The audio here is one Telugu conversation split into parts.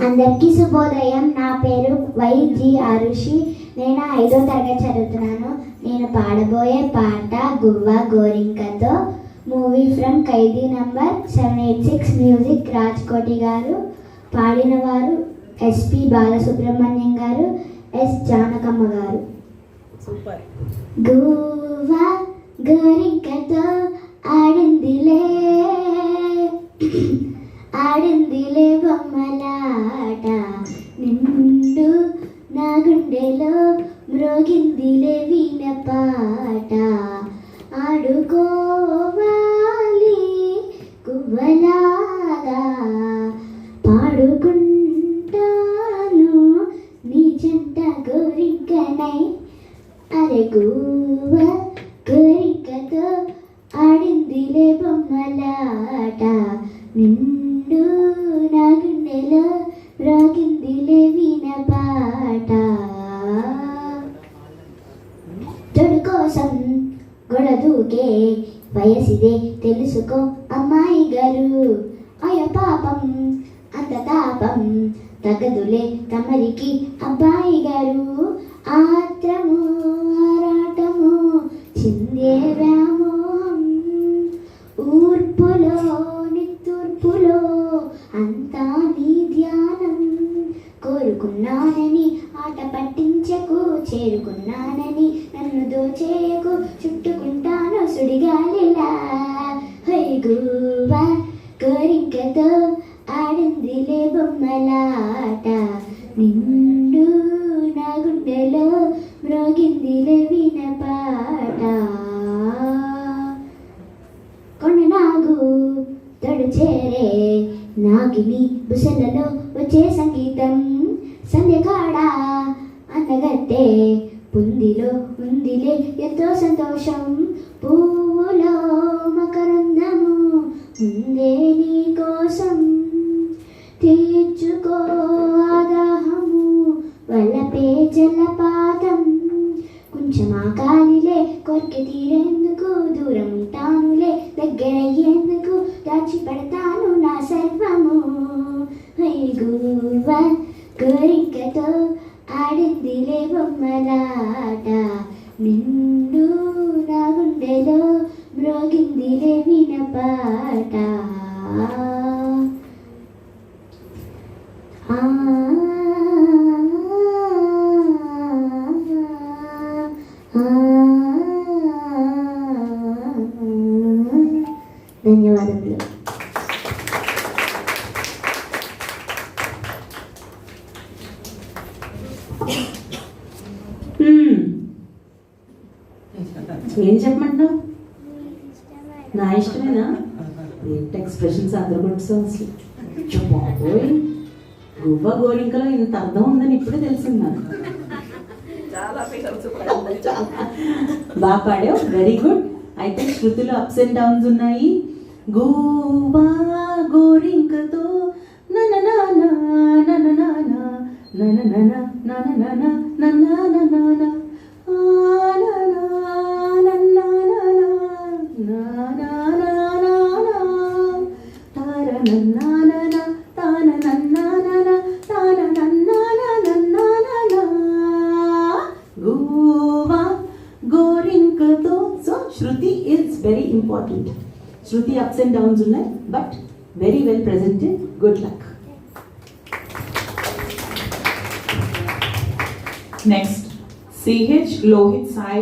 అందరికీ శుభోదయం. నా పేరు వైజి ఆరుషి. నేను 5వ తరగతి చదువుతున్నాను. నేను పాడబోయే పాట గువ్వ గోరింకతో. Movie from Khaidi number 786. Music Rajkoti garu. పాడిన వారు ఎస్పి బాలసుబ్రహ్మణ్యం గారు, ఎస్ జానకమ్మ గారు. సూపర్. గువ్వ గోరింకతో ఆడిందిలే ఆడిందిలే బొమ్మలాట, నిండు నా గుండెలో మ్రోగిందిలే వీణ పాట. ఆడుకోవాలి గువ్వలాగా, పాడుకుంటాను నీ జంట గోరింకనై. అరే గువ్వ గోరింకతో ఆడిందిలే బొమ్మలాట, నిండు నా గుండెలో రాగిందిలే వీణ పాట. తొడు కోసం గొడదూకే వయసిదే తెలుసుకో అమ్మాయి గారు. అయ పాపం అంత తాపం తగదులే తమరికి అబ్బాయి గారు. ఆత్రము ఆరాటము చిందే వ్యామోహం, ఊర్పులో నిత్తూర్పులో అంతా నీ ధ్యానం. కోరుకున్నానని ఆట పట్టించకు, చేరుకున్నానని నన్ను దోచేయకు, చుట్టుకుంటాను సుడిగాలిలా. హై గువ్వ గోరింకతో ఆడిందిలే బొమ్మలాట, నిండు నా గుండెలో మ్రోగిందిలే వీణ పాట. కొండనాగు తడు చేరే నాగిని బుసలలో వచ్చే సంగీతం. సంధ్యకాడ అందగత్తే పుందిలో ఉందిలే ఎంతో సంతోషం. పువ్వులో మకరందము ఉందే నీ కోసం, తీర్చుకో ఆదాహము వల్లపే జలపాతం. కొంచెం ఆకాలిలే కోరిక తీరేందుకు, దూరం ఉంటానులే దగ్గరయ్యేందుకు, దాచి పెడతాను నా సర్వము. హై గువ్వ గోరింకతో ఆడిందిలే బొమ్మలాట, నిండు నా గుండెలో మ్రోగిందిలే వీణ పాట. ధన్యవాదములు. ఏం చెప్పమంటావు? నా ఇష్టమేనా? ఏంటి ఎక్స్ప్రెషన్స్ అదరగొట్టు అసలు. బాబోయ్, గువ్వ గోరింకలో ఇంత అర్థం ఉందని ఇప్పుడే తెలిసింది నాకు. బాగా పాడావు, వెరీ గుడ్. అయితే శృతిలో అప్స్ అండ్ డౌన్స్ ఉన్నాయి. గువ్వ గోరింకతో నన నన నన నన నన నన నన నన నన Shruti is very important. Shruti ups and downs unnai, but very well presented. Good luck. Next, CH Lohit Sai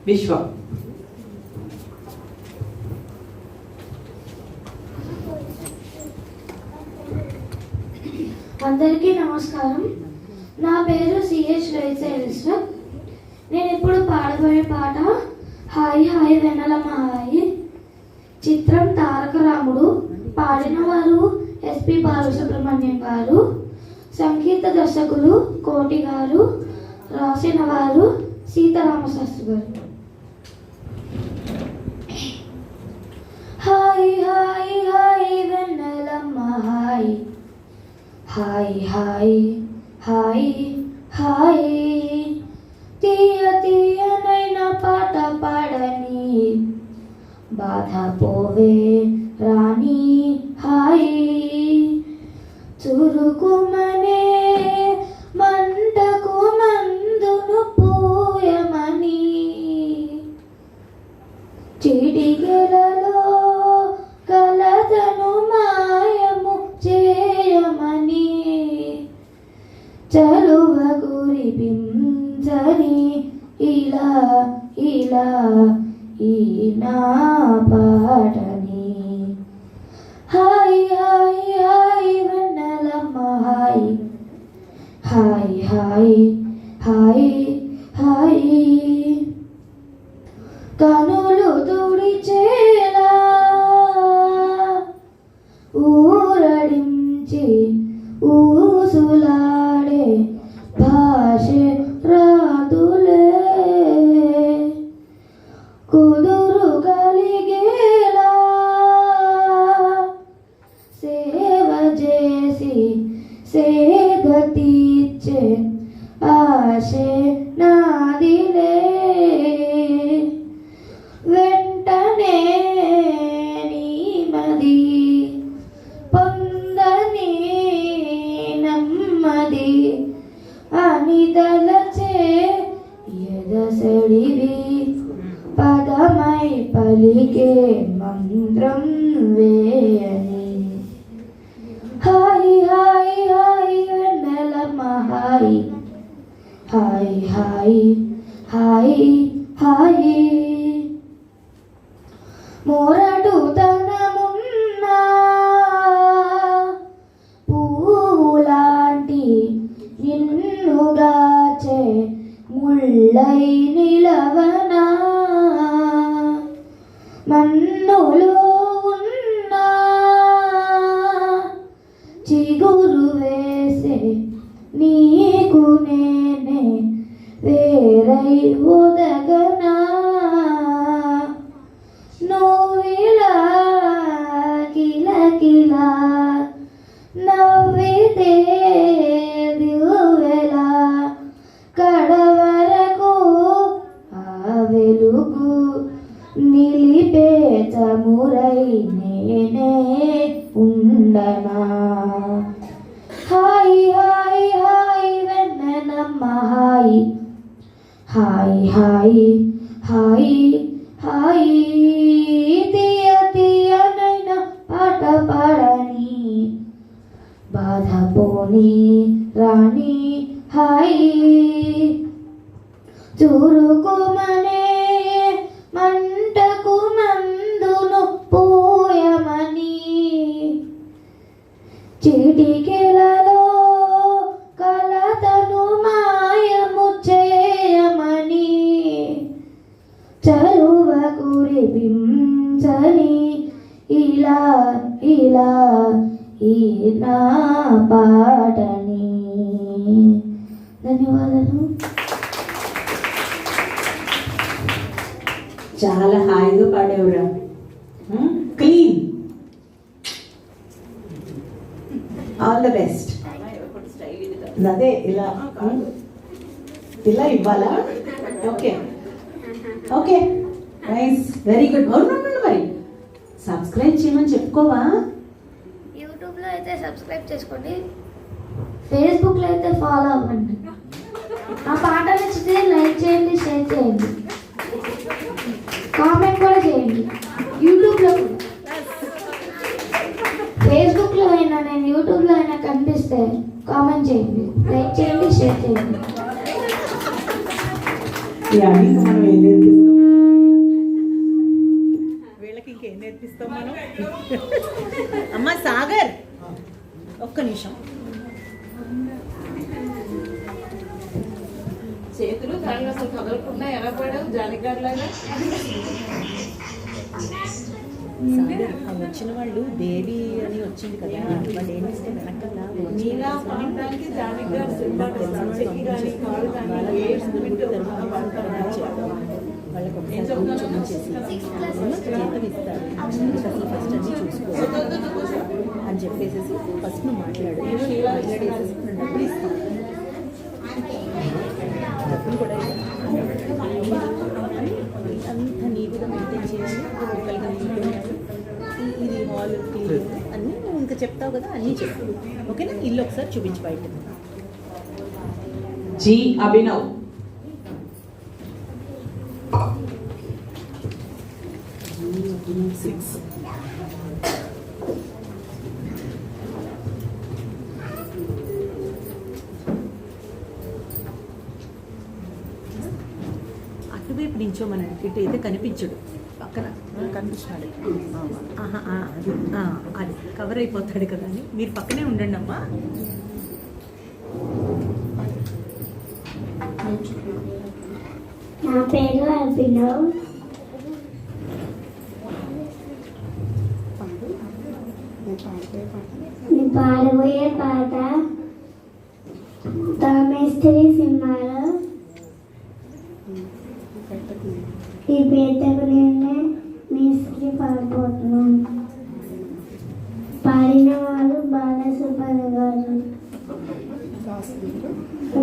Vishwa. అందరికీ నమస్కారం. నా పేరు సిహెచ్ లోహిత్ సాయి విశ్వ. నేను ఇప్పుడు పాడబోయే పాట హాయ్ హాయ్ వెన్నెలమ్మ హాయి. చిత్రం తారక రాముడు. పాడిన వారు ఎస్పి బాలసుబ్రహ్మణ్యం గారు. సంగీత దర్శకులు కోటి గారు. రాసిన వారు సీతారామశాస్త్రి గారు. హాయ్ హాయ్ హాయ్ వెన్నెలమ్మ హాయ్, హాయ్ హాయ్ హాయ్ హాయ్. తీయ తీయనైన పాట పాడని, బాధ పోవే రాణి హాయ్. చురుకుమనే మంటకు మందును పూయమని చిటికెలలో కలతను మాయము చేయమని చలువ కురిపించని ఇలా ఇలా ఈ నా పాటని హాయ్ హాయ్ హాయ్ వెన్నెలమ్మ హాయ్ హాయ్ హాయ్ హాయ్ హాయ్ కనులు తుడిచేలా ఊరడించి ఊసులాడే భాష రాదులే కుదురు కలిగేలా సేవ చేసి సేద తీర్చే ఆశే నాదిలే వెంటనే నీమది పొందని నమ్మది అని తలచే ఎదసడివి పదమై పలికే మంత్రం వేయని హాయ్ హాయ్ హాయ్ వెన్నెలమ్మ హాయ్ హాయ్ హాయ్ హాయ్ హాయ్ మొరటుతనమున్నా పూలాంటి నిన్నుగాచే ముళ్ళై నిలవనా మన్నులో ఉన్నా చిగురు వేసే నీకు నేనే వేరై ఒదగనా నువ్విలా కిలకిలా నవ్వితే దివ్వెలా కడవరకు ఆ వెలుగు నిలిపే చమురై నేనే ఉండనా హాయ్ హాయ్ హాయ్ వెన్నెలమ్మ హాయ్ హాయ్ హాయ్ హాయ్ హాయ్ తీయ తీయనైన పాట పాడని బాధ పోని రాణి హాయ్ చురుకుమనే మంటకు మందును పూయమని చిటికెలలో కలతను మాయము చేయమని చలువ కురిపించని ఇలా ఇలా ఈ నా పాటని ధన్యవాదాలు చాలా హాయిగా పాడేవురా క్లీన్ ఆల్ ద బెస్ట్ అదే ఇలా ఇలా ఇవ్వాలా okay okay nice very good అవును మరి సబ్స్క్రైబ్ చేయమని చెప్పుకోవా యూట్యూబ్లో అయితే సబ్స్క్రైబ్ చేసుకోండి ఫేస్బుక్లో అయితే ఫాలో అవ్వండి ఆ పాట నచ్చితే లైక్ చేయండి షేర్ చేయండి కామెంట్ కూడా చేయండి యూట్యూబ్లో కూడా ఫేస్బుక్లో అయినా నేను యూట్యూబ్లో అయినా కనిపిస్తే కామెంట్ చేయండి లైక్ చేయండి షేర్ చేయండి మనం ఏం నేర్పిస్తాం వీళ్ళకి ఇంకేం నేర్పిస్తాం మనం అమ్మ సాగర్ ఒక్క నిమిషం చేతులు కాళ్ళు అసలు కదలకుండా ఎలా పడావు జానకారులాగా సాగర్ వచ్చిన వాళ్ళు దేవి అని వచ్చింది కదా వాళ్ళు ఏం చేస్తే వెనకల్లా నీలా పాడడానికి జానకారు సిద్ధపడతారు చెక్కి కానీ కాళ్ళు కానీ ఏ ఇన్స్ట్రుమెంట్ వాళ్ళకి ఒకసారి చూపించేసి జీతం ఇస్తారు అసలు ఫస్ట్ అన్ని చూసుకోవాలి అని చెప్పేసి ఫస్ట్ నువ్వు మాట్లాడు మాట్లాడేసేసి డబ్బులు ఇస్తాను డబ్బులు కూడా అంత నీట్గా మెయింటైన్ చేయాలి ఒకరిగా ఇది హాల్ క్లీన్ అన్నీ ఇంకా చెప్తావు కదా అన్నీ చెప్పు. ఓకేనా? ఇల్లు ఒకసారి చూపించి బయట. జి అభినవ్. అటువైపు నించోమనండి, ఇటు అయితే కనిపించడు, పక్కన కనిపిస్తున్నాడు. అది కవర్ అయిపోతాడు కదా అని మీరు పక్కనే ఉండండి అమ్మా. నా పేరు అభినవ్. నేను పాడబోయే పాట తామేస్త్రి సినిమాలో ఈ పేటకు నేనే మేస్త్రి పాడిపోతున్నాను. పాడిన వాళ్ళు బాలసుబ్బారావు గారు,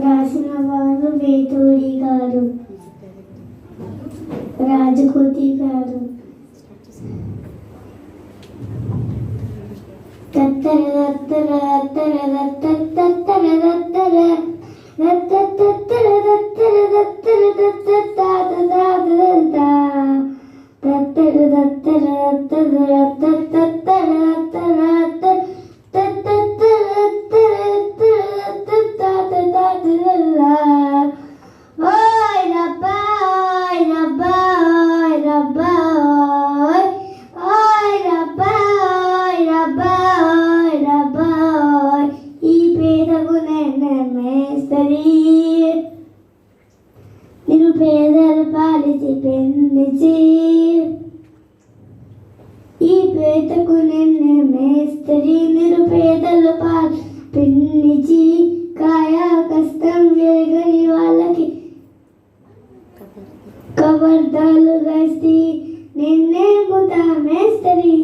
రాసిన వాళ్ళు వేటూరి గారు, రాజకోటి గారు. తత్తర తత్తర తత్తర తత్తర తత్తర తత్తర నిరుపేదలు పాలిసి పెన్నిచి ఈ పేటకు నిన్నే మేస్త్రి. నిరుపేదలు పాలి పెన్నిచి కాయా కష్టం వేగని వాళ్ళకి కబర్దాలు గస్తి. నిన్నే ముతా మేస్త్రి,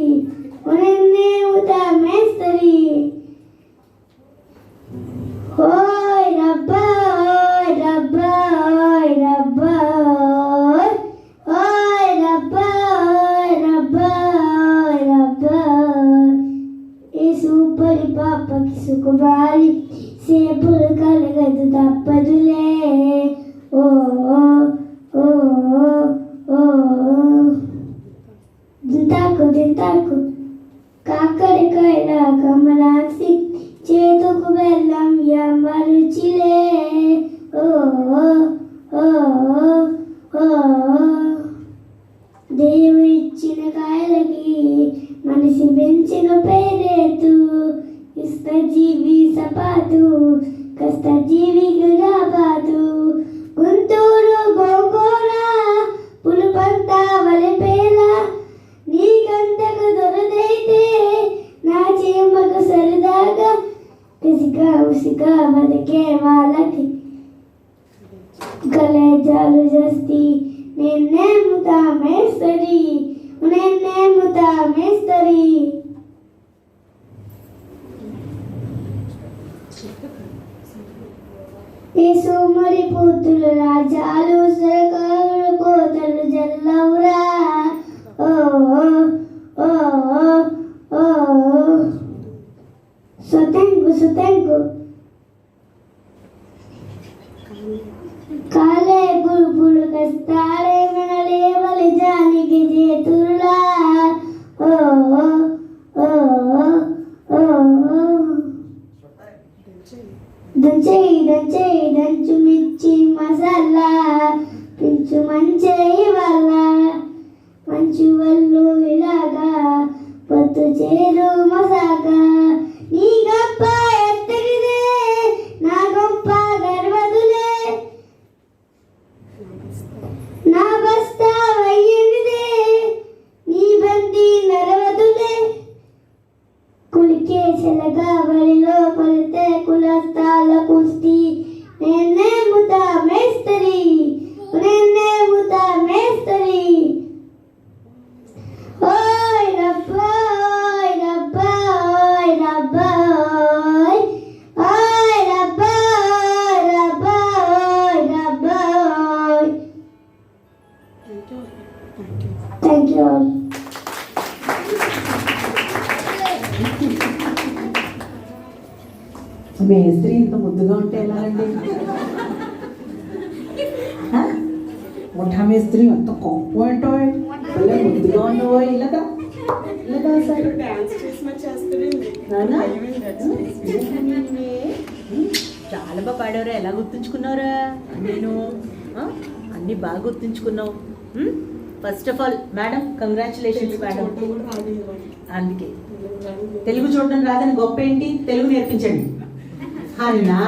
నిన్నే ముతా మేస్త్రి. ఓయ్ రబ్బా ఓయ్ రబ్బా ఓయ్ రబ్బా ఓయ్ రబ్బా ఓయ్ రబ్బా ఓయ్ రబ్బా. ఈ సూపరి పాపకి సుఖబాలి సేపులు కలగదు తప్పదులే. ఓ ఓ ఓ దింతాకు దింతాకు కాకరకాయల కమలాసి చేతుకు బెల్లం యమరుచిలే. ఓ ఓ ఓ దేవుడిచ్చిన కాయలకి మనిషి పెంచిన పేరేతు. ఇష్టజీవి సపాతు కష్టజీవి గురాబాతు. గుంటూరు గోంగూర పులుపంతా వలిపేల. నీకంతకు దొరదైతే నా చీమకు సరదాగా కసిగా ఉసిగా బతికే వాళ్ళకి కలేజాలు జస్తి. నిన్నే ముతా మేస్త్రి, నిన్నే ముతా మేస్త్రి. ఈ సోమరి పూతులు రాజాలు సరకారులు కోతలు జల్లవురా. ఓ ఓ ఓ సుతంగు సుతంగు కాలే గురుపులు కస్తారే వినలేవలి జానికి చేతులా. ఓ ఓ ఓ దంచేయి దంచేయి దంచు మిర్చి మసాలా పించు మంచేయి వల్ల మంచు వల్లు ఇలాగా పొత్తు చేరు మసాగా. నీ గొప్ప ఎత్తడిదే నా గొప్ప గర్వదులే. నా బస్తా వయ్యిందే నీ బంది నరవదులే. కులికే చెలగా బలిలో పలితే కులస్తాల కుస్తీ. నిన్నే ముతా మేస్త్రి, నిన్నే ముతా మేస్త్రి. ఓయ్ రబ్బా ఓయ్ రబ్బా మేస్త్రి ఇంత ముద్దుగా ఉంటే ఎలా అండి? ముఠా మేస్త్రి అంత గొప్ప ఏంటో, ముద్దుగా ఉన్నావో ఇలాగా ఇలాగా సార్ డాన్స్ చేసినా చేస్తాడండి. నానా? చాలా బాగా పాడారా, ఎలా గుర్తుంచుకున్నారా? నేను అన్నీ బాగా గుర్తుంచుకున్నావు. First of all madam, congratulations madam. అందుకే తెలుగు చూడడం రాదని గొప్ప ఏంటి, తెలుగు నేర్పించండి అన్నా.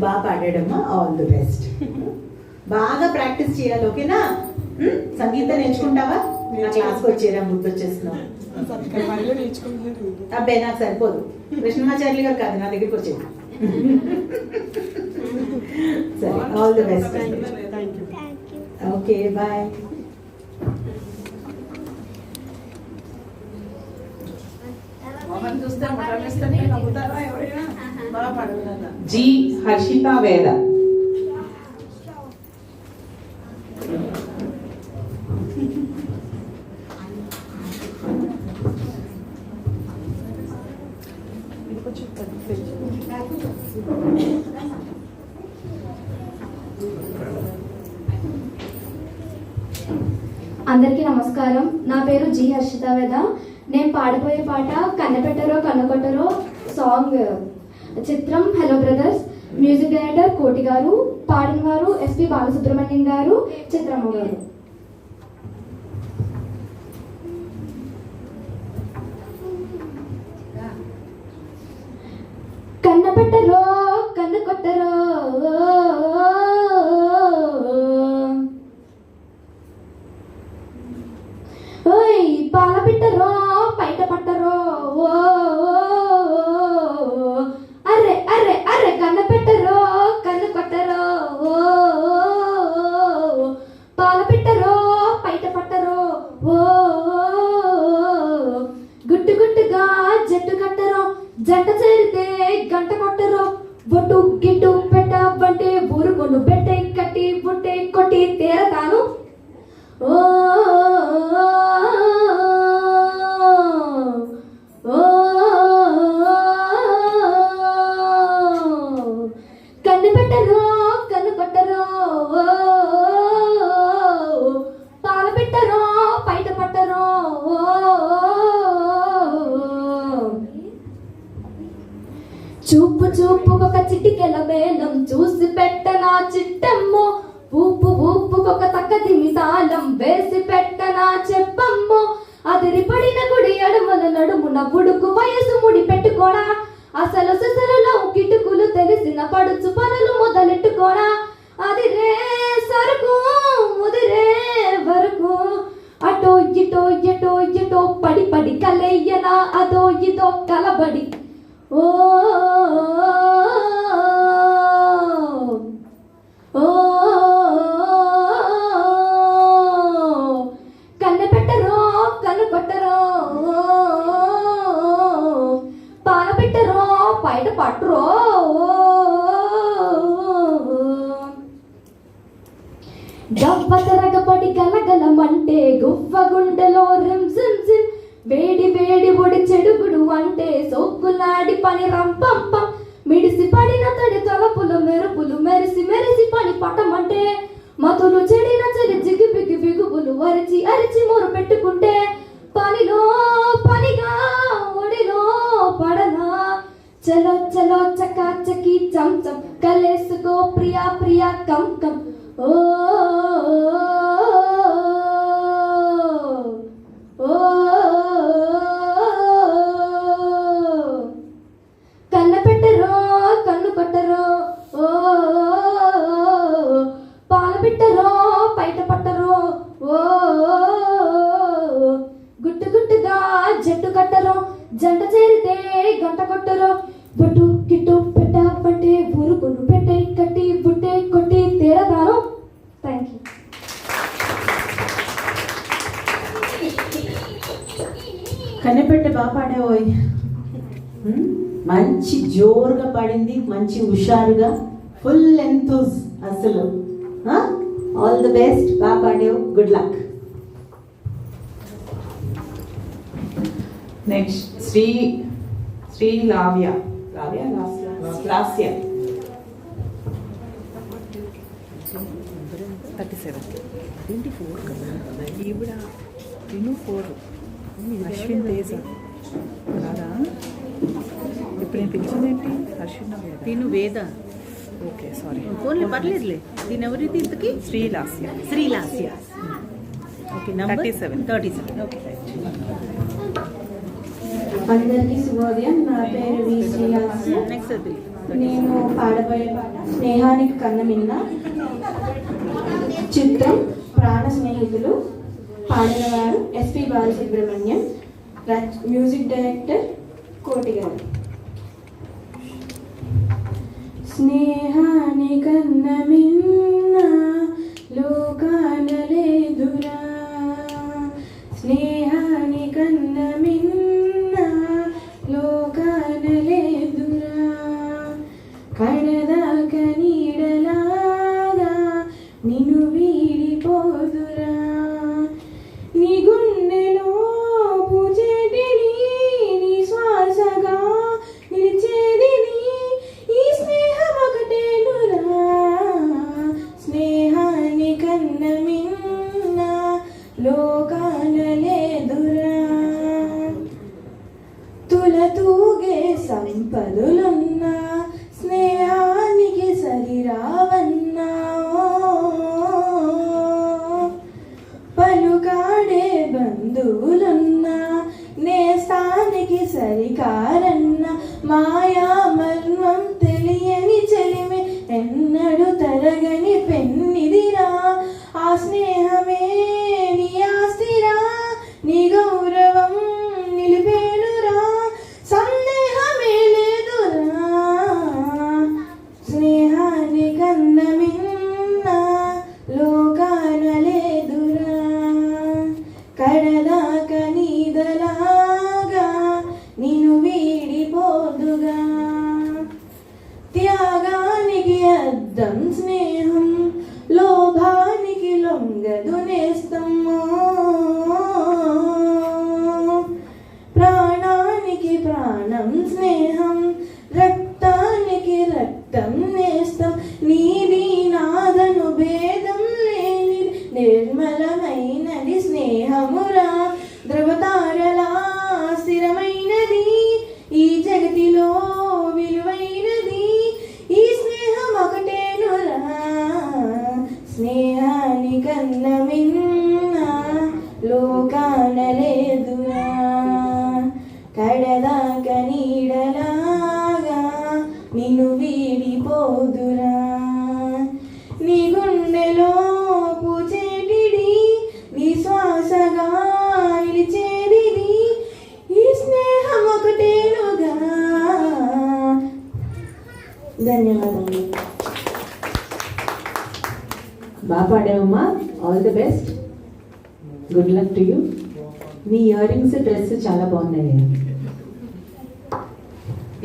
బాగా పాడాడమ్మా, ఆల్ ది బెస్ట్. బాగా ప్రాక్టీస్ చేయాలి, ఓకేనా? సంగీతం నేర్చుకుంటావా? నా క్లాస్కి వచ్చేరా, గుర్తొచ్చేస్తున్నావు. అబ్బాయి నాకు సరిపోదు, కృష్ణమాచార్యులు గారు కాదు, నా దగ్గరికి వచ్చేది. సరే, all the best. Okay, bye. చూస్తే మొదలెస్తేనే నవ్వుతారా ఎవరైనా? బాగా పడుతున్నా. జి హర్షిత వేద. అందరికీ నమస్కారం. నా పేరు జి హర్షిత వేద. నేను పాడబోయే పాట కన్నపెట్టరో కన్నకొట్టరో సాంగ్. చిత్రం హలో బ్రదర్స్. మ్యూజిక్ డైరెక్టర్ కోటి గారు, పాడిన వారు ఎస్పి బాలసుబ్రహ్మణ్యం గారు, చిత్రమ్మ గారు. కన్నపెట్టరో కన్నకొట్టరో ఓయ్ పాల పిట్టరో బయట పట్టరో, అర్రె అర్రె అర్రె కన్న పెట్టరో కన్ను కొట్టరో, పాల పిట్టరో బయట పట్టరో, గుట్టు గుట్టుగా జట్టు కట్టరో, జంట చేరితే గంట కొట్టరో, బొట్టు గిట్టు పెట్ట బంటే ఊరుకొను బెట్టే కట్టి బుట్టే కొట్టి తేరతాను. ఓ కన్ను పెట్టరో కన్ను కొట్టరో, పాల పెట్టరో బయట పట్టరో, చూపు చూపు ఒక చిటికెల మేళం చూసి పెట్టనా చిట్టమ్మో, ఊపు ఊపుకొక తక్కదిమి తాళం వేసి పెట్టనా చెప్పమ్మో, అదిరిపడిన గుడి అడుమల నడుమున బుడుకు వయసు ముడి పెట్టుకోడా, అసలు సిసరులో కిటుకులు తెలిసిన పడుచు పనులు మొదలెట్టుకోడా, అది రే సరుకు ముదిరే వరకు అటో ఇటో ఎటో ఎటో పడి పడి కలయ్యనా అదో ఇదో కలబడి. ఓ ఓ కన్ను పెట్టరో కన్ను కొట్టరో, పాల పెట్టరో బయట పట్టరో, గవ్వతరగబడి గలగలమంటే గువ్వ గుండెలో రిమ్ సిమ్ సిమ్, వేడి వేడి ఒడి చెడుగుడు అంటే సోక్కులాడి పని రంపంపం, మిడిసి పడిన తడి తలపులు మెరుపులు మెరిసి మెరిసి పని పట్టమంటే, మతులు చెడిన చెడి జిగిపిగి బిగుబులు అరిచి అరిచి మొరు పెట్టుకుంటే, పనిలో పనిగా ఒడిలో పడనా, చలో చలో చకా చకి చం చం కలేసుకో ప్రియా ప్రియా కం కం. ఓ ఓ కన్ను పెట్టరో కన్ను కొట్టరో, పాల పెట్టరో బయట పట్టరో, గుట్టు గుట్టుగా జట్టు కట్టరో, జంట చేరితే గంట కొట్టరో, బొట్టు గిట్టు పెట్ట పట్టే ఊరుకును పెట్టే కట్టి బుట్టే కొట్టి తేరతాను. Thank you. కన్నెపెట్ట బాగా పాడావోయ్. మంచి జోరుగా పాడింది, మంచి హుషారుగా, ఫుల్ ఎంతూజ్ అసలు. ఆల్ ది బెస్ట్, బాగా పాడావు, good luck. Next Sri Lasya. ఏంటి 4 కదా ఈవిడ తిను 4 అశ్విన్ తేజ కాదా ఇప్పుడు నేను పిలిచిందేంటి అశ్విన్ వేద తిను వేద. ఓకే సారీ ఫోన్లే పర్లేదులే. దీని ఎవరిది ఇంతకి? Srilasya. Srilasya. Okay, number 37. 37. Okay. అందరికీ శుభోదయం. నా పేరు వి శ్రీలాస్య. నెక్స్ట్ అది నేను పాడబోయే పాట స్నేహానికి కన్నమిన్న. చిత్రం ప్రాణ స్నేహితులు. పాడినవారు ఎస్పి బాలసుబ్రహ్మణ్యం. మ్యూజిక్ డైరెక్టర్ కోటి గారు. స్నేహాని కన్నమిన్న లోకాన లేదురా, స్నేహాని కన్నమిన్న లోకాన లేదురా, కడదాక నీడలాగా నిన్ను వీడిపోదురా, నీ గుండెలో పూచేటిని నీ శ్వాసగా నిలిచేదిని ఈ స్నేహం ఒకటేనురా, స్నేహాన్ని కన్నమిన్న లోకాన లేదురా, తులతూగే సంపదలున్నా స్నేహానికి సరిరావన్నా, పలుకాడే బంధువులున్నా నేస్తానికి సరికారన్న, మాయా మర్మం తెలియని చెలిమే ఎన్నడు తరగని పెన్నిదిరా, ఆ స్నేహమే నీ ఆస్తిరా, నీ గౌరవం నిలిపేనురా, సందేహమే లేదురా, స్నేహాన్ని కన్నమిన్న లోకాన లేదురా, కడదాక నీదలాగా నిన్ను వీడిపోదుగా, త్యాగానికి అద్దం స్నేహం, లోభానికి లొంగదు నేస్తము, ప్రాణానికి ప్రాణం స్నేహం, రక్తానికి రక్తం నేస్తం, నీది నాదను భేదం లేని నిర్మలమైనది స్నేహమురా, ధ్రువతారలా స్థిరమైనది ఈ జగతిలో విలువైనది ఈ స్నేహం ఒకటేనురా, స్నేహాని కన్నమిన్న లోకాన లేదురా, కడదాక నీడలాగా నిన్ను వీడిపోదురా, నీ గుండెలో పూచేటిడి నీ శ్వాసగా నిలిచేదిది ఈ స్నేహం ఒకటేనుగా. ధన్యవాదాలు. బాగా పాడావమ్మా. All the best. Good luck to you. మీ ఇయర్ రింగ్స్ డ్రెస్ చాలా బాగున్నాయి.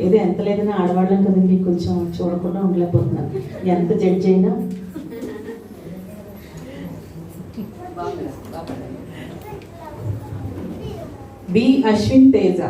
ఏదో ఎంత లేదన్నా ఆడవాళ్ళం కదండి, కొంచెం చూడకుండా ఉండలేకపోతున్నాను ఎంత జడ్జ్ అయినా. బి అశ్విన్ తేజ.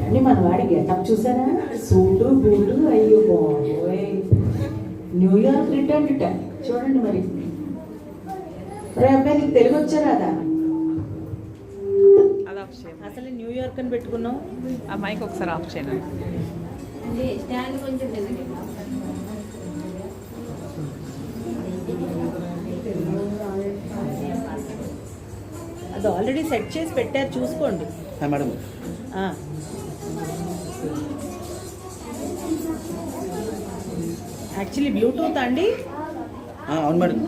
అండి మన వాడి గెటప్ చూసారా? సూటు బూటు, అయ్యో బాబోయ్, న్యూయార్క్ రిటర్న్ చూడండి. మరి అబ్బాయి నీకు తెలుగు వచ్చారాదా? అది ఆఫ్ చేయండి. అసలు న్యూయార్క్ అని పెట్టుకున్నాం. ఆ మైక్ ఒకసారి ఆఫ్ చేయండి. అది ఆల్రెడీ సెట్ చేసి పెట్టారు, చూసుకోండి. మేడం యాక్చువల్లీ బ్లూటూత్ అండి. అవును మేడం.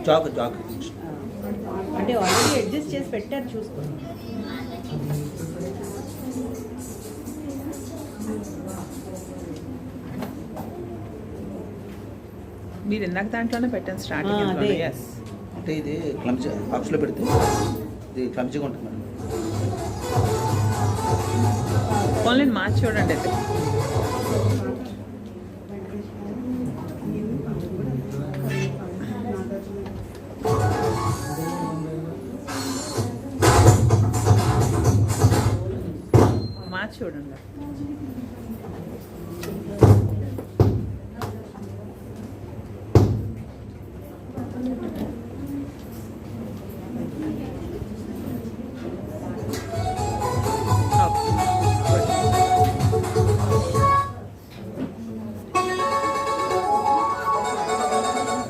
జాక్ అంటే ఆల్రెడీ అడ్జస్ట్ చేసి పెట్టారు, చూసుకోండి. మీరు ఇందాక దాంట్లోనే పెట్టాను అదే. స్టార్టింగ్. ఎస్, అంటే ఇది క్లమ్జీ బాక్స్లో పెడితే ఇది క్లమ్జీగా ఉంటుంది మేడం. ఓన్లీ మార్చి చూడండి అయితే. మార్చి చూడండి.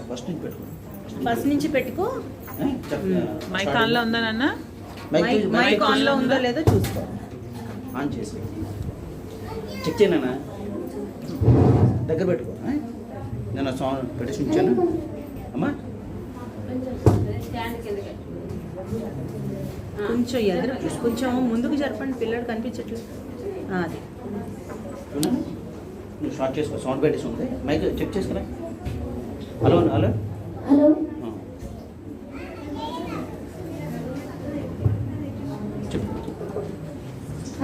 ఫస్ట్ నుంచి పెట్టుకో. ఫస్ట్ నుంచి పెట్టుకో. మైక్ ఆన్లో ఉందా నాన్న? మైక్ ఆన్లో ఉందో లేదో చూసుకో. ఆన్ చేసి చెక్ చేయనా, దగ్గర పెట్టుకో. నేను సౌండ్ పెట్టేసి ఉంచాను అమ్మా. కొంచెం ఎదురు కొంచెం ముందుకు జరపండి, పిల్లడు కనిపించట్లేదు. అది నువ్వు స్టార్ట్ చేసుకో. సౌండ్ పెట్టేసి ఉంది, మైక్ చెక్ చేసుకురా. హలో హలో హలో,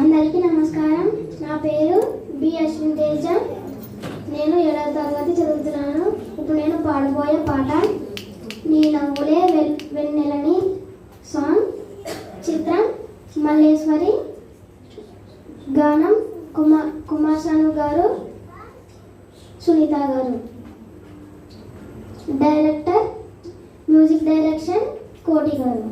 అందరికీ నమస్కారం. నా పేరు బి అశ్విన్ తేజ. నేను 7వ తరగతి చదువుతున్నాను. ఇప్పుడు నేను పాడబోయే పాట నీ నవ్వులే వెన్నెలని సాంగ్. చిత్రం మల్లేశ్వరి. గానం కుమార్ సాను గారు, సునీత గారు. డైరెక్టర్ మ్యూజిక్ డైరెక్షన్ కోటి గారు.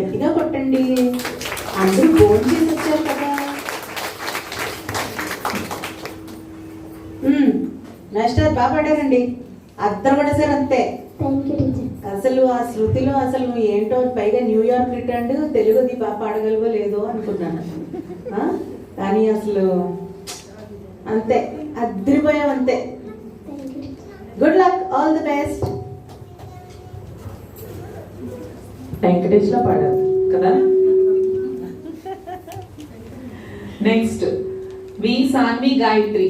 గట్టిగా కొట్టండి. అందరూ ఫోన్ చేసి వచ్చారు కదా. మాస్టర్ బాగా పాడారండి, అద్దరు కూడా సార్ అంతే. Thank you teacher. అసలు ఆ శృతిలో అసలు నువ్వు ఏంటో, పైగా న్యూయార్క్ రిటర్న్ తెలుగుది బాగా పాడగలవో లేదో అనుకున్నాను. కానీ అసలు అంతే, అద్దరిపోయావు అంతే. Good luck, all the best. Venkatesh లో పాడారు కదా. Next V Sanvi Gayatri.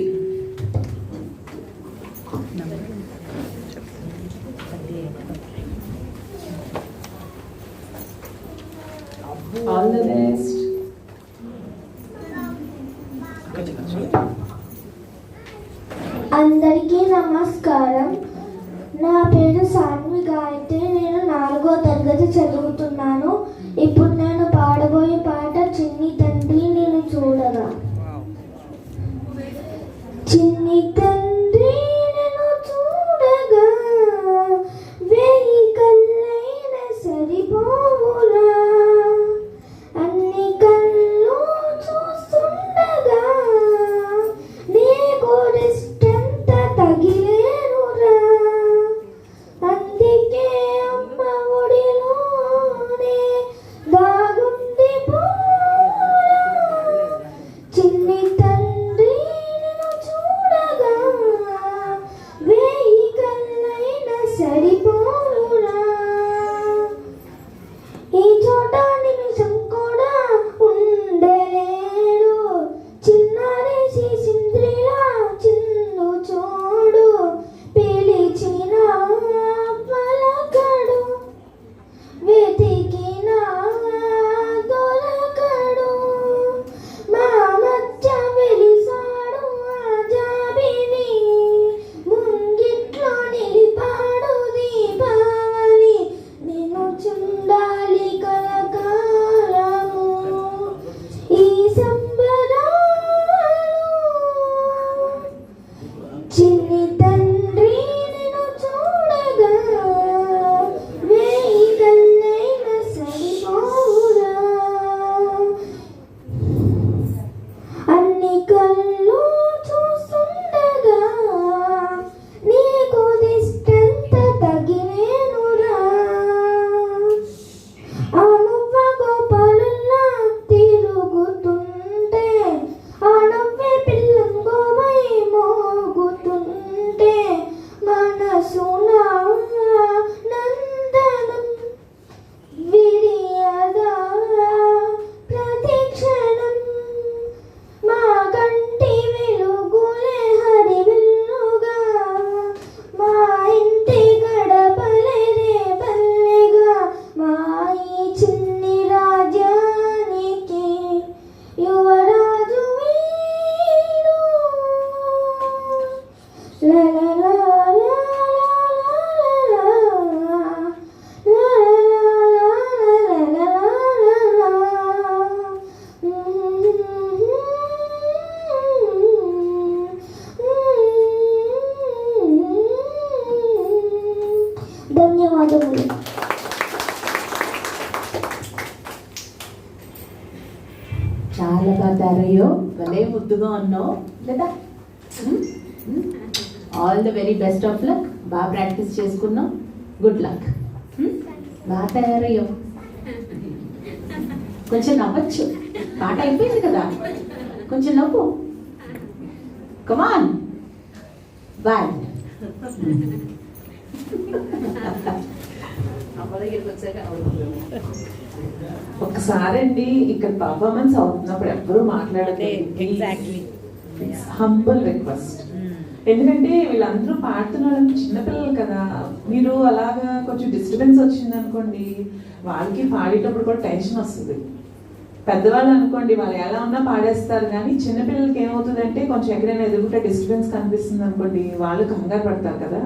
All the best. అందరికీ నమస్కారం. నా పేరు సాన్వి గాయత్రి. నేను 4వ తరగతి చదువుతున్నాను. ఇప్పుడు నేను పాడబోయే పాట చిన్ని తండ్రి నేను చూడగా. చిన్ని తండ్రి నేను చూడగా, వేయి కళ్ళైన సరిపోవురా. అన్ని కళ్ళు చూస్తుండగా నీకు దిష్టంత తగిలేనురా. అందుకే అమ్మ ఒడిలోనే దాగుండి పోరా. చిన్ని తండ్రి నిన్ను చూడగా, వేయి కళ్ళైన సరిపోవురా. ఈ చోట నిమిషం కూడా ఉండలేడు. చిన్నారి సింద్రిలా చిన్ను చూడు, పిలిచిన పలకడు, వెతికిన దొరకడు. మా మధ్య వెలిసాడు ఆ జాబిని, ముంగిట్లో నిలిపాడు దీపావళి. నేను చుండాలి కలకాలము ఈ సంబరాలు. చిన్ని తండ్రి నిన్ను చూడగా, వేయి కళ్ళైన సరిపోవురా. అన్ని కళ్ళు చూస్తుండగా నీకు దిష్టంత తగిలేనురా. ఆ నువ్వ గోపాలుల్లా తిరుగుతుంటే, ఆ నవ్వే పిల్లంగోవై మోగుతుంటే, మనసున నందనం విరియగా ప్రతి క్షణం. మా కంటి వెలుగులే హరివిల్లుగా, మా ఇంటి గడపలే రేపల్లెగా. మా ఈ చిన్ని రాజ్యానికి యువరాజు వీడు. లా లా లా లా లా లా లా లా లా లా ధన్యవాదములు. చాలా బాగా తయారయ్యో, భలే ముద్దుగా ఉన్నావు లేదా. All the very best of luck. బాగా ప్రాక్టీస్ చేసుకున్నాం. Good luck. బాగా తయారయ్యో. కొంచెం నవ్వచ్చు, పాట అయిపోయింది కదా, కొంచెం నవ్వు. Come on boy. ఒకసారండి ఇక్కడ పర్ఫార్మెన్స్ అవుతున్నప్పుడు ఎవ్వరూ మాట్లాడలేదు. ఎగ్జాక్ట్లీ. Humble request. ఎందుకంటే వీళ్ళందరూ పాడుతున్న వాళ్ళకి చిన్నపిల్లలు కదా, మీరు అలాగా కొంచెం డిస్టర్బెన్స్ వచ్చింది అనుకోండి, వాళ్ళకి పాడేటప్పుడు కూడా టెన్షన్ వస్తుంది. పెద్దవాళ్ళు అనుకోండి వాళ్ళు ఎలా ఉన్నా పాడేస్తారు, కానీ చిన్నపిల్లలకి ఏమవుతుందంటే కొంచెం ఎక్కడైనా ఎదుగుంటే డిస్టర్బెన్స్ కనిపిస్తుంది అనుకోండి, వాళ్ళు కంగారు పడతారు కదా.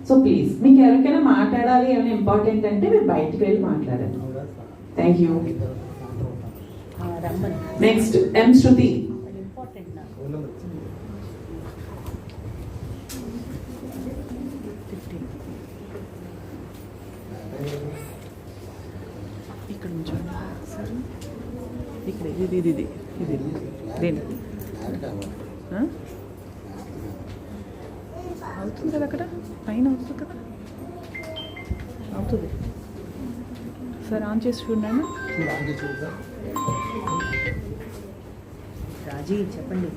సో ప్లీజ్, మీకు ఎవరికైనా మాట్లాడాలి ఏమైనా ఇంపార్టెంట్ అంటే మీరు బయటికి వెళ్ళి మాట్లాడండి. Thank you. నెక్స్ట్ ఎం శృతి. ఇక్కడ నుంచి ఒకసారి ఇక్కడ ఇది ఇది ఇది ఇది దేని ఆ? అవుతుంది కదా అక్కడ పైన అవుతుంది కదా అవుతుంది సార్ ఆన్ చేసి చూడండి. రాజీ చెప్పండి.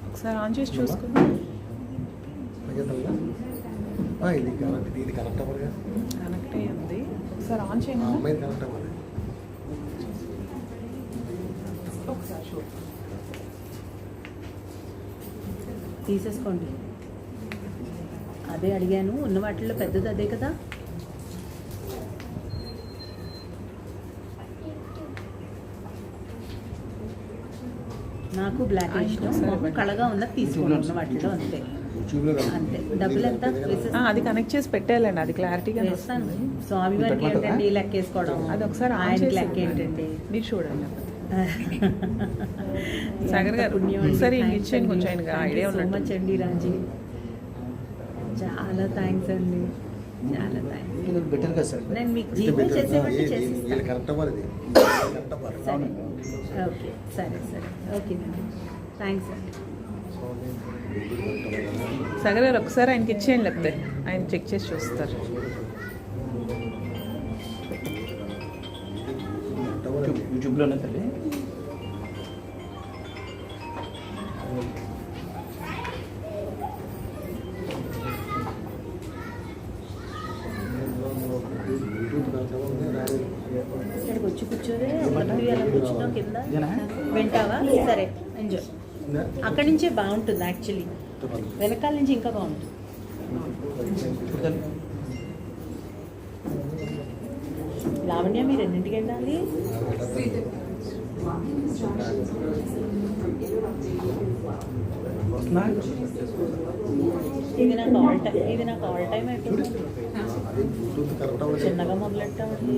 ఒకసారి ఆన్ చేసి చూసుకోండి. ఇది కరెక్ట్ అవ్వదుగా, కనెక్ట్ అయ్యి ఉంది. ఒకసారి ఆన్ చేయండి. అమ్మాయి కరెక్ట్ అవ్వాలి. ఒకసారి చూడండి. తీసేసుకోండి. అదే అడిగాను, ఉన్న వాటిల్లో పెద్దది అదే కదా. నాకు బ్లాక్ ఇష్టం, మొహం కళగా ఉన్నది తీసుకోండి, ఉన్న వాటిలో అంతే అంతే. డబ్బులు ఎంత అది కనెక్ట్ చేసి పెట్టాలండి, అది క్లారిటీగా వేస్తాను. స్వామి వారికి ఏంటండి లెక్కేసుకోవడం, అది ఒకసారి ఆన్ ఆయనకి చేసి లెక్క ఏంటండి. మీరు చూడండి. సాగర్ గారు ఒకసారి ఇచ్చేయండి, కొంచెం ఆయనకి ఐడియా ఉన్నట్టు. మచ్ అండి రాజీ, చాలా థ్యాంక్స్ అండి, చాలా థ్యాంక్స్. బెటర్ కదా సార్. నేను మీకు జీపే చేసేవాటి వీళ్ళు చేసిస్తాను. కరెక్ట్ అవ్వాలి, ఇది కరెక్ట్ అవ్వాలి. సరే ఓకే, సరే సరే ఓకేనండి, థ్యాంక్స్ అండి. సాగర్ గారు ఒకసారి ఆయనకి ఇచ్చేయండి, లేకపోతే ఆయన చెక్ చేసి చూస్తారు. యూట్యూబ్లోనే తల్లి. ఇక్కడికి వచ్చి కూర్చోరే, ఒకటి అలా కూర్చున్నావు కింద వింటావా? సరే ఎంజాయ్. అక్కడి నుంచే బాగుంటుంది యాక్చువల్లీ, వెనకాల నుంచి ఇంకా బాగుంటుంది. లావణ్య మీరు ఎన్నింటికి వెళ్ళాలి? ఇది నాకు ఆల్ టైమ్ అయిపోయింది. చిన్నగా మొదలెట్టామండి,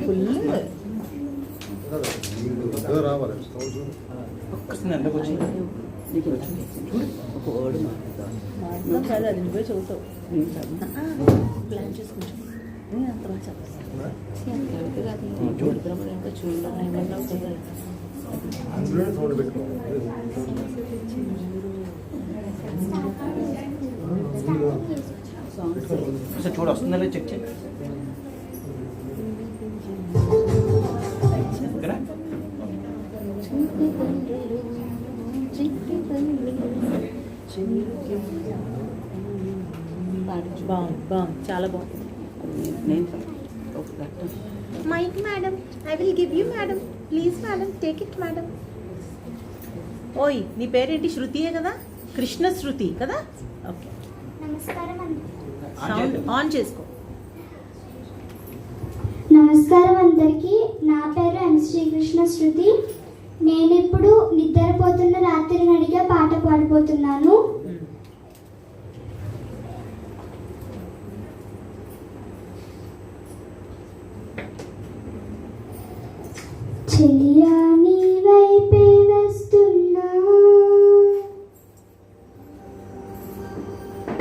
ఫుల్ రావాలి. ఒక్కసారి ఎంతకు వచ్చి ఒక వర్డ్ మాట్లాడడం కాదు, అది నువ్వే చదువుతావు. ప్లాన్ చేసుకుంటాం అంత బాగా చెప్పాలి. చూడడం ఏమన్నా కదా. అందులోనే సౌండ్ పెట్టుకోవాలి. ఒకసారి చూడు, వస్తుందా లేదా చెక్ చేయి. ఓకేనా? బాగుంది బాగుంది, చాలా బాగుంది. Mic, madam. I will give you, madam. Please, madam, take it, madam. ఓయ్ నీ పేరేంటి? శృతియే కదా, కృష్ణ శృతి కదా. ఓకే, నమస్కారం సౌండ్ ఆన్ చేసుకో. నమస్కారం అందరికీ. నా పేరు ఎం శ్రీకృష్ణ శృతి. నేను ఇప్పుడు నిద్రపోతున్న రాత్రి నడిగా పాట పాడిపోతున్నాను. చెలియా నీ వైపే వస్తున్నా,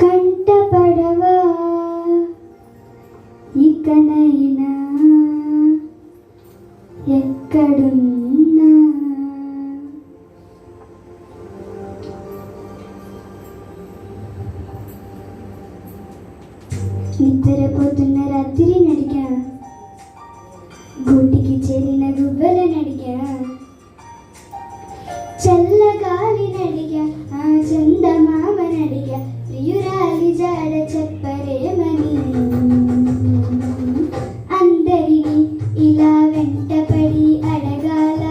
కంటపడవా ఇకనైనా ఎక్కడున్నా. నిద్రపోతున్న రాత్రి నడిగా, గూటికి చేరిన గువ్వల నడిగా, చల్లగాలి నడిగా, ఆ చందమామ నడిగా, ప్రియురాలి జాడ చెప్పరేమని. అందరినీ ఇలా వెంటపడి అడగాల,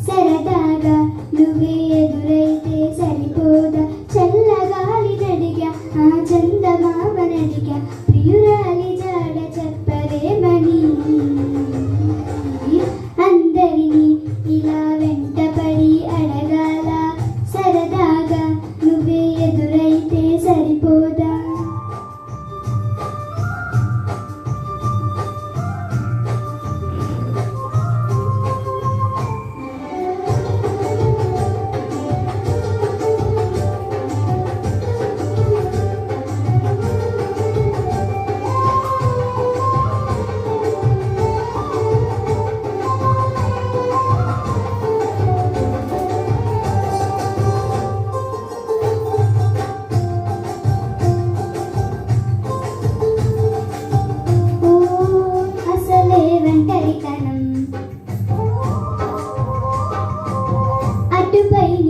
సరదాగా నువ్వే ఎదురైతే సరిపోదా. చల్లగాలి నడిగా, ఆ చందమామ నడిగా, ప్రియురాలి జాడ చెప్పరేమని. అందరినీ ఇలా వెంటపడి అడగాల, సరదాగా నువ్వే ఎదురైతే సరిపోదా.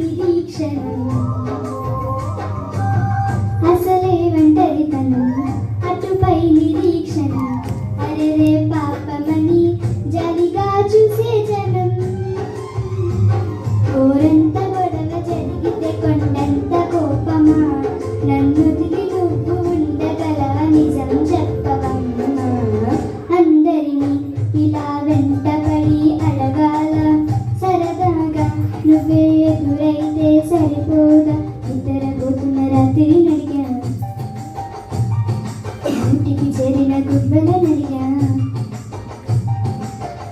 నిరీక్షణ అసలే ఒంటరితనం అటుపై నిరీక్షణ అరెరే పాపమని జాలిగా చూసే జనం కోరంత గొడవ జరిగితే కొండంత కోపమా నన్ను తిరిగి నువ్వు ఉండగలవ నిజం చెప్పవమ్మా అందరినీ ఇలా వెంటబడి అడగాల సరదాగా నువ్వే ఎదురైతే సరిపోదా నిద్రపోతున్న రాత్రి నడిగా ఇంటికి చేరిన గుబ్బల నడిగా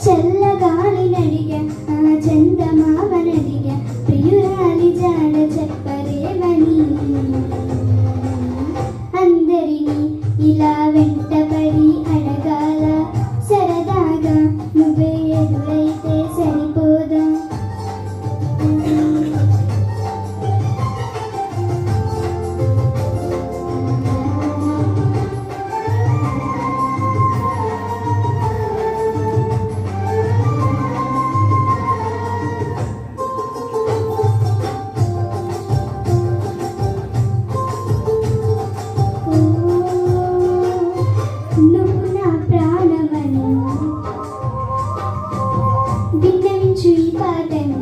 చల్లగాలి నడిగా ఆ చందమామ నడిగా ప్రియురాలి జాడ చెప్పరేమని అందరినీ ఇలా వెంటబడి అడగాల సరదాగా నువ్వే ఎదురైతే సరిపోదా నువ్వు నా ప్రాణమని విన్నవించు ఈ పాటను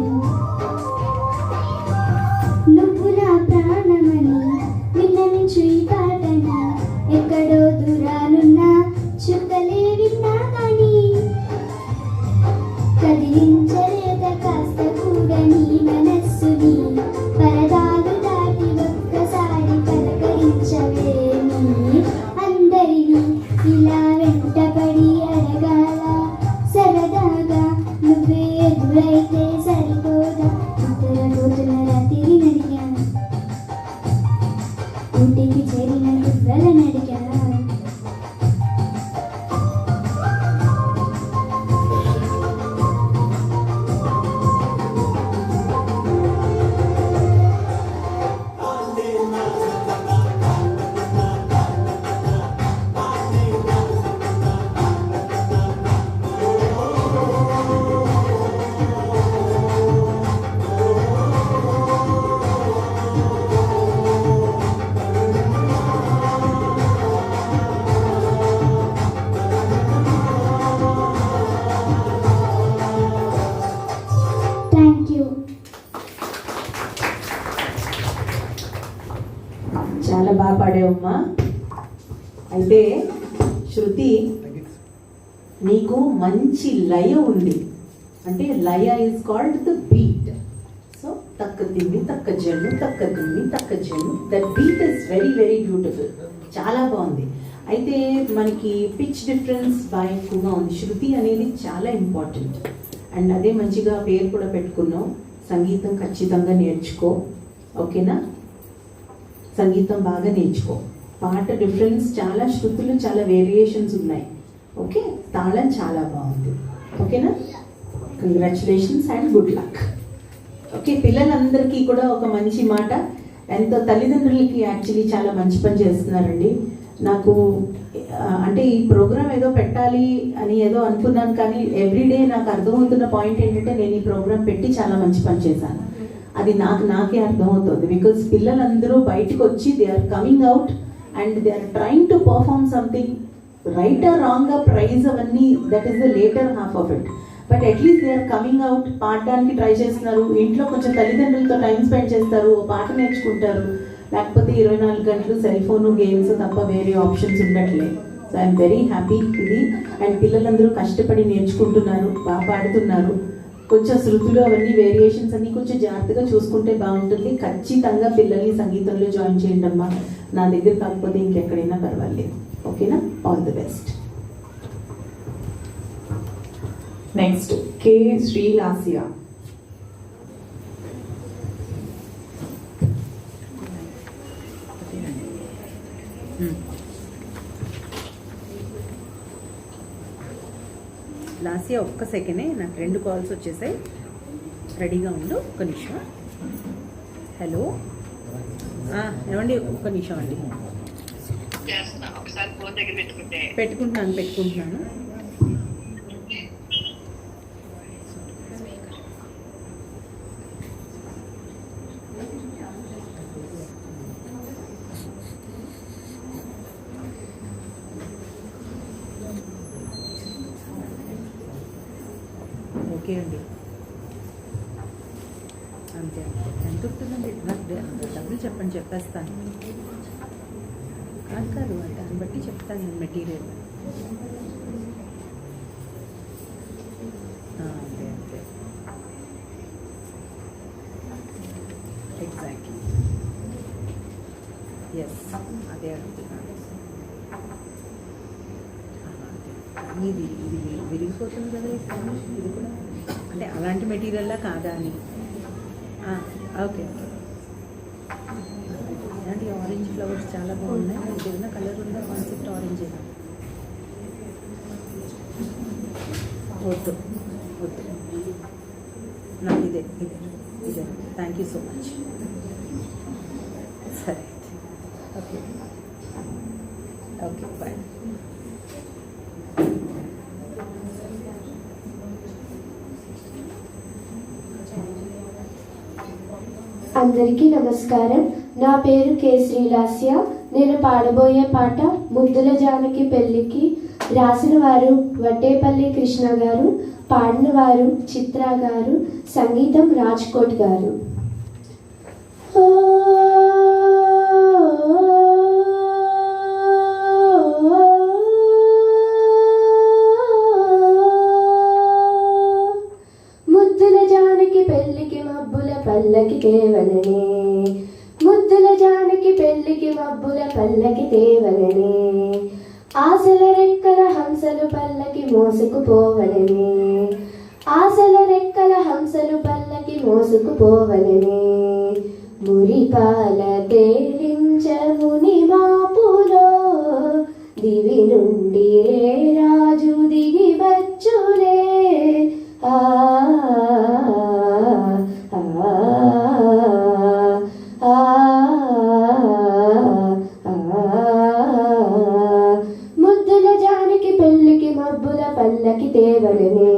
నువ్వు నా ప్రాణమని విన్నవించు ఈ పాటని ఎక్కడో దూరానున్న చుక్కలే విన్నా కానీ కదిలించలేద కాస్త కూడా నీ మనస్సుని పరదాలు దాటి ఒక్కసారి పలకరించవేమి అందరినీ ఇలా వెంటబడి అడగాల సరదాగా నువ్వే ఎదురైతే సరిపోదా నిద్రపోతున్న రాత్రి నడిగా ఇంటికి చేరిన గుబ్బల నడిగా థ్యాంక్ యూ చాలా బాగా పాడావమ్మా. అయితే శృతి, నీకు మంచి లయ ఉంది. అంటే లయ is called the beat. So తక్క తిమ్మి తక్క జన్ను తక్క తిమ్మి తక్క జన్ను, that beat is very very beautiful. చాలా బాగుంది. అయితే మనకి పిచ్ డిఫరెన్స్ బాగా ఎక్కువగా ఉంది. శృతి అనేది చాలా ఇంపార్టెంట్. అండ్ అదే మంచిగా పేరు కూడా పెట్టుకున్నావు. సంగీతం ఖచ్చితంగా నేర్చుకో, ఓకేనా? సంగీతం బాగా నేర్చుకో. పాట డిఫరెన్స్ చాలా, శృతులు చాలా వేరియేషన్స్ ఉన్నాయి. ఓకే, తాళం చాలా బాగుంది. ఓకేనా? Congratulations and good luck. Okay, పిల్లలందరికీ కూడా ఒక మంచి మాట. ఎంతో తల్లిదండ్రులకి యాక్చువల్లీ చాలా మంచి పని చేస్తున్నారండి. నాకు అంటే ఈ ప్రోగ్రామ్ ఏదో పెట్టాలి అని ఏదో అనుకున్నాను, కానీ ఎవ్రీడే నాకు అర్థమవుతున్న పాయింట్ ఏంటంటే నేను ఈ ప్రోగ్రామ్ పెట్టి చాలా మంచి పని చేశాను. అది నాకే అర్థమవుతుంది. బికాజ్ పిల్లలందరూ బయటకు వచ్చి they are coming out and they are trying to perform something. Right or wrong గా ప్రైజ్ అవన్నీ, that is the latter half of it. But at least they are coming out, పాడడానికి ట్రై చేస్తున్నారు. ఇంట్లో కొంచెం తల్లిదండ్రులతో టైం స్పెండ్ చేస్తారు, ఓ పాట నేర్చుకుంటారు. లేకపోతే 24 గంటలు సెల్ ఫోను గేమ్స్ తప్ప వేరే ఆప్షన్స్ ఉండట్లే. సో ఐఎమ్ వెరీ హ్యాపీ ఇది. అండ్ పిల్లలందరూ కష్టపడి నేర్చుకుంటున్నారు, బాగా పాడుతున్నారు. కొంచెం శృతులు అవన్నీ వేరియేషన్స్ అన్నీ కొంచెం జాగ్రత్తగా చూసుకుంటే బాగుంటుంది. ఖచ్చితంగా పిల్లల్ని సంగీతంలో జాయిన్ చేయండి అమ్మా. నా దగ్గర కాకపోతే ఇంకెక్కడైనా పర్వాలేదు. ఓకేనా? All the best. నెక్స్ట్ కే శ్రీలాసియా. లాస్యా ఒక్క సెకండే, నాకు 2 కాల్స్ వచ్చేసాయి. రెడీగా ఉండు, ఒక్క నిమిషం. హలో, ఏమండి, ఒక్క నిమిషం అండి. పెట్టుకుంటున్నాను. దొరికేయండి. అంతే అంతే. ఎంత ఉంటుందండి? నాకు డబ్బులు చెప్పండి, చెప్పేస్తాను. కాదు కాదు, దాన్ని బట్టి చెప్తాను నేను మెటీరియల్. అంతే అంతే, ఎగ్జాక్ట్లీ. ఎస్, అదే అడుగుతున్నాను. ఇది ఇది విరిగిపోతుంది కదా ఈ ఫోన్, ఇది కూడా అంటే అలాంటి మెటీరియల్లా కాదా అని. ఓకే, ఇలాంటి ఆరెంజ్ ఫ్లవర్స్ చాలా బాగున్నాయి. ఇది ఏదైనా కలర్ ఉందా? కాన్సెప్ట్ ఆరెంజ్ వద్దు వద్దు, నాకు ఇదే ఇదే ఇదే. Thank you so much. సరే, ఓకే ఓకే, బాయ్. అందరికీ నమస్కారం. నా పేరు కె శ్రీలాస్య. నేను పాడబోయే పాట ముద్దుల జానకి పెళ్ళికి. రాసిన వారు వడ్డేపల్లి కృష్ణ గారు, పాడిన వారు చిత్ర గారు, సంగీతం రాజ్కోట్ గారు. ముద్దుల జానకి పెళ్ళికి మబ్బుల పల్లకి తేవలనే, ముద్దుల జానకి పెళ్ళికి మబ్బుల పల్లకి తేవలనే, ఆశల రెక్కల హంసలు పల్లకి మోసుకుపోవలనే, ఆశల రెక్కల హంసలు పల్లకి మోసుకుపోవలనే, మురిపాల తేలించముని మాపులో దివి నుండి రాజు దిగి వచ్చులే. ఆ ముద్దుల జానకి పెళ్ళికి మబ్బుల పల్లకి తేవలనే,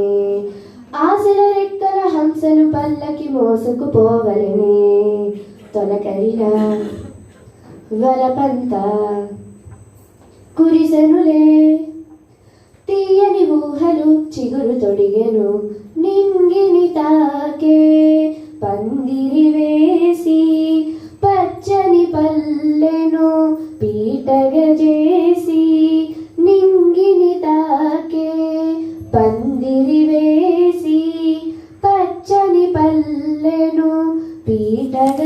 ఆశల రెక్కల హంసలు పల్లకి మోసుకుపోవలనే, తొలకరిన వలపంతా కురిసెనులే, తీయని ఊహలు చిగురు తొడిగెను నింగిని తాకే, పందిరి వేసి పచ్చని పల్లెను పీటగ చేసి నింగిని తాకే, పందిరి వేసి పచ్చని పల్లెను పీటగ